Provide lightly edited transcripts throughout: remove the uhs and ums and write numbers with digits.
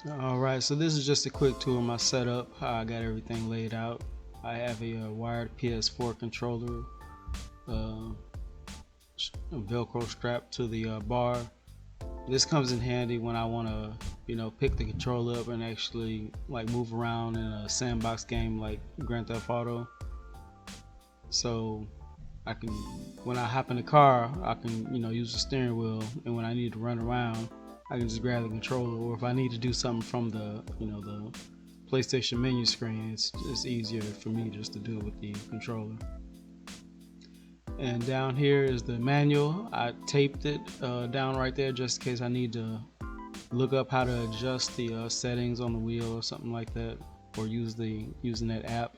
Alright, so this is just a quick tour of my setup, how I got everything laid out. I have a wired PS4 controller, uh, a Velcro strap to the bar. This comes in handy when I want to, pick the controller up and actually like move around in a sandbox game like Grand Theft Auto. So I can, when I hop in the car, I can, use the steering wheel, and when I need to run around, I can just grab the controller. Or if I need to do something from the, the PlayStation menu screen, it's easier for me just to do it with the controller. And down here is the manual. I taped it down right there just in case I need to look up how to adjust the settings on the wheel or something like that, or using that app.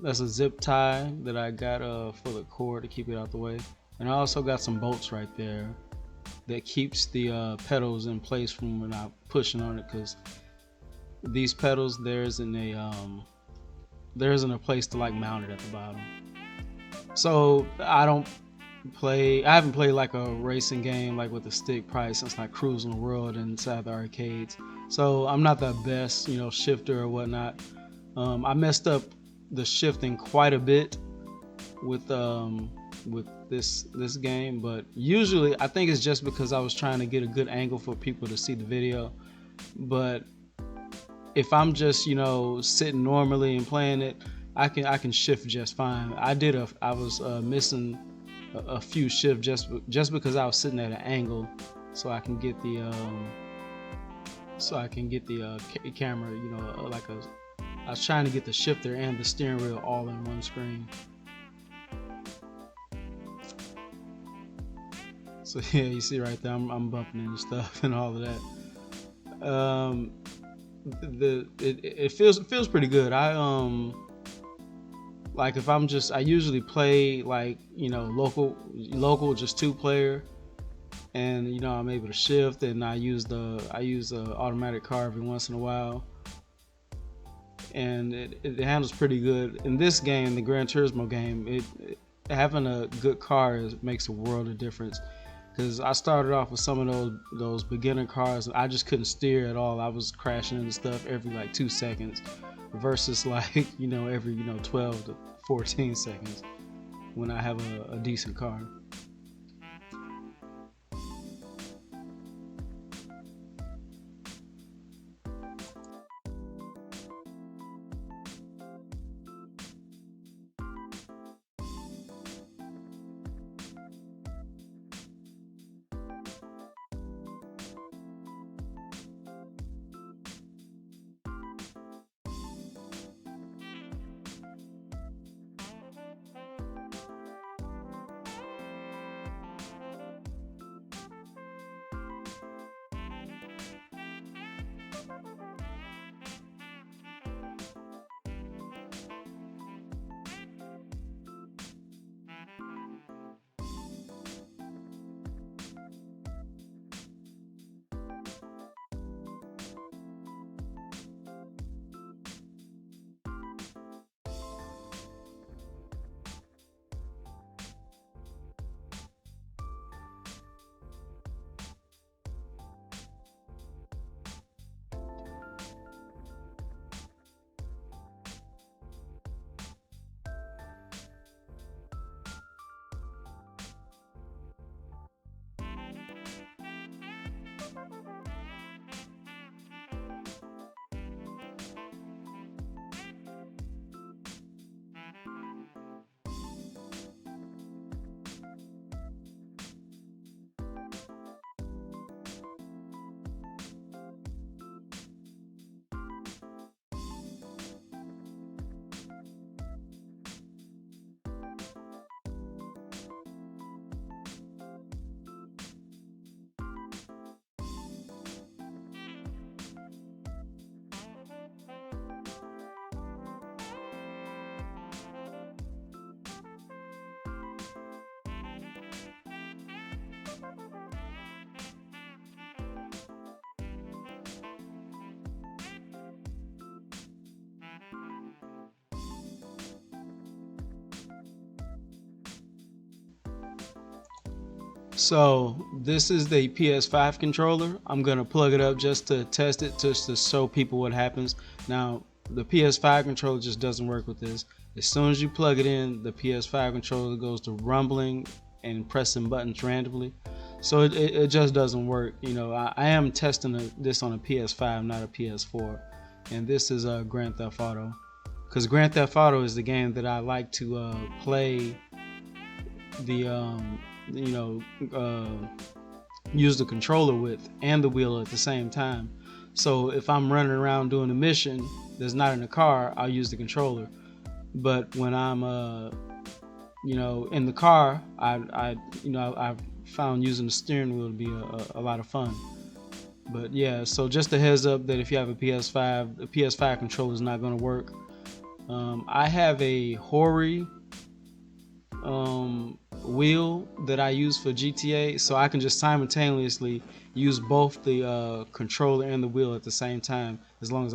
That's a zip tie that I got for the cord to keep it out the way, and I also got some bolts right there that keeps the pedals in place from when I'm pushing on it, because these pedals there isn't a place to like mount it at the bottom. So I haven't played like a racing game like with a stick probably since like Cruising the World inside the arcades. So I'm not the best, shifter or whatnot. I messed up the shifting quite a bit with this game, but usually I think it's just because I was trying to get a good angle for people to see the video. But if I'm just sitting normally and playing it, I can shift just fine. I was missing a few shifts just because I was sitting at an angle, so I can get the camera, I was trying to get the shifter and the steering wheel all in one screen. So yeah, you see right there, I'm bumping into stuff and all of that. It feels pretty good. Like if I usually play like local just 2-player, and I'm able to shift, and I use the automatic car every once in a while, and it handles pretty good. In this game, the Grand Turismo game, having a good car makes a world of difference. Because I started off with some of those beginner cars, and I just couldn't steer at all. I was crashing into stuff every like 2 seconds, versus like every 12 to 14 seconds when I have a decent car. So this is the PS5 controller. I'm gonna plug it up just to test it, just to show people what happens. Now the PS5 controller just doesn't work with this. As soon as you plug it in, the PS5 controller goes to rumbling and pressing buttons randomly. So it just doesn't work. You know, I am testing this on a PS5, not a PS4. And this is Grand Theft Auto. Because Grand Theft Auto is the game that I like to play the use the controller with and the wheel at the same time. So if I'm running around doing a mission that's not in the car, I'll use the controller. But when I'm in the car, I've found using the steering wheel to be a lot of fun. But yeah, so just a heads up that if you have a PS5, the PS5 controller is not going to work. I have a Hori wheel that I use for GTA, so I can just simultaneously use both the controller and the wheel at the same time, as long as